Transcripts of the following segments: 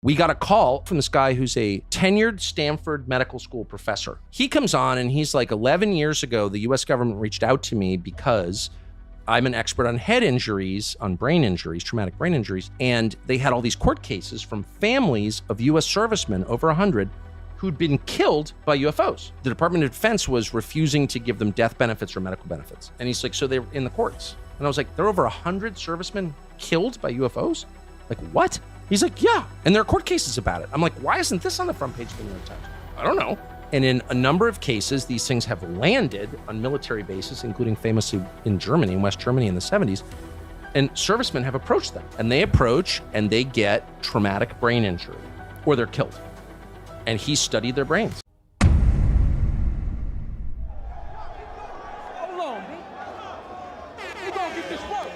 We got a call from this guy who's a tenured Stanford medical school professor. He comes on and he's like, 11 years ago, the US government reached out to me because I'm an expert on head injuries, on brain injuries, traumatic brain injuries. And they had all these court cases from families of US servicemen, over 100, who'd been killed by UFOs. The Department of Defense was refusing to give them death benefits or medical benefits. And he's like, so they're in the courts. And I was like, there are over 100 servicemen killed by UFOs? Like, what? He's like, yeah. And there are court cases about it. I'm like, why isn't this on the front page of the New York Times? I don't know. And in a number of cases, these things have landed on military bases, including famously in Germany, in West Germany in the 70s. And servicemen have approached them. And they approach and they get traumatic brain injury, or they're killed. And he studied their brains. Hold on, man. We gonna get this work.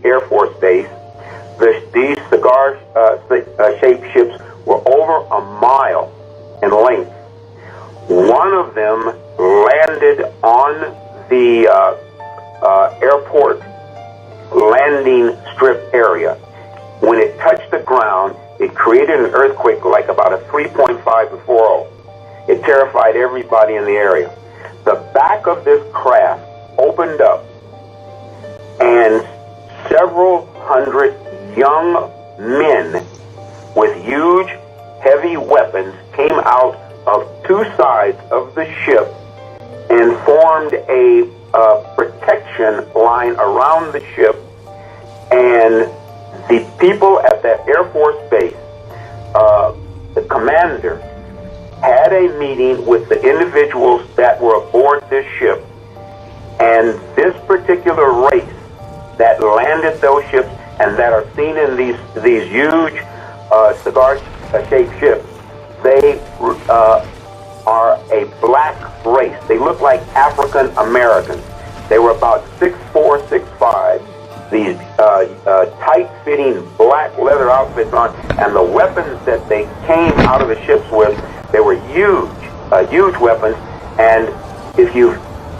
Air Force Base, these cigar-shaped ships were over a mile in length. One of them landed on the airport landing strip area. When it touched the ground, it created an earthquake like about a 3.5 to 4.0. It terrified everybody in the area. The back of this craft opened up, and several hundred young men with huge, heavy weapons came out of two sides of the ship and formed a protection line around the ship. And the people at that Air Force base, the commander, had a meeting with the individuals that were aboard this ship. And this particular race that landed those ships and that are seen in these huge cigar-shaped ships, they are a black race. They look like African Americans. They were about 6'4", 6'5", these tight-fitting black leather outfits on, and the weapons that they came out of the ships with, they were huge weapons. And if you've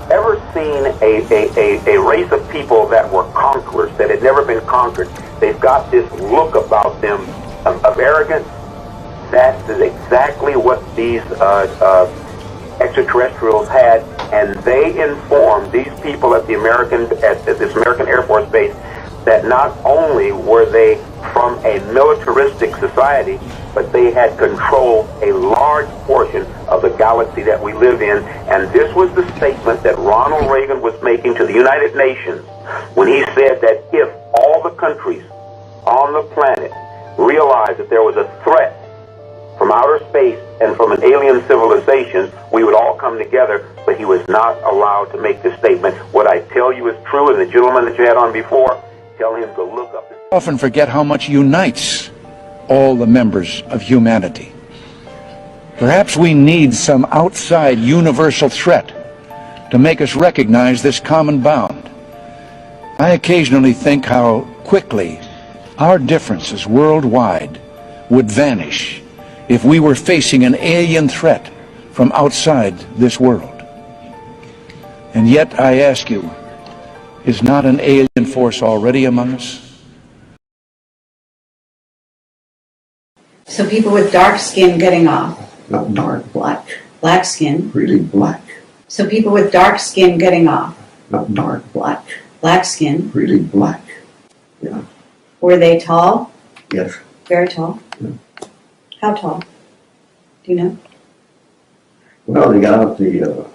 ever seen a race of people that were conquerors, that had never been conquered, they've got this look about them of arrogance. That is exactly what these extraterrestrials had, and they informed these people at this American Air Force base that not only were they from a militaristic society, but they had controlled a large portion of the galaxy that we live in. And this was the statement that Ronald Reagan was making to the United Nations when he said that if all the countries on the planet realized that there was a threat from outer space and from an alien civilization, we would all come together. But he was not allowed to make this statement. What I tell you is true, and the gentleman that you had on before, tell him to look up. Often forget how much unites all the members of humanity. Perhaps we need some outside universal threat to make us recognize this common bound. I occasionally think how quickly our differences worldwide would vanish if we were facing an alien threat from outside this world. And yet, I ask you, is not an alien force already among us? So people with dark skin getting off. Not dark, black. Black skin. Really black. So people with dark skin getting off. Not dark, black. Black skin. Really black. Yeah. Were they tall? Yes. Very tall? Yeah. How tall? Do you know? Well, they got out the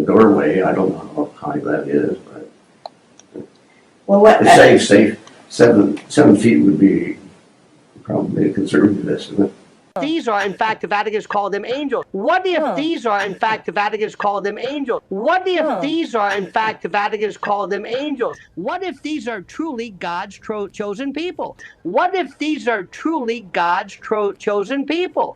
doorway. I don't know how high that is, but Well, what? Say 7 feet would be probably a conservative estimate. These are, in fact, the Vatican's call them angels. What if these are, in fact, the Vatican's call them angels? What if these are, in fact, the Vatican's call them angels? What if these are truly God's chosen people? What if these are truly God's chosen people?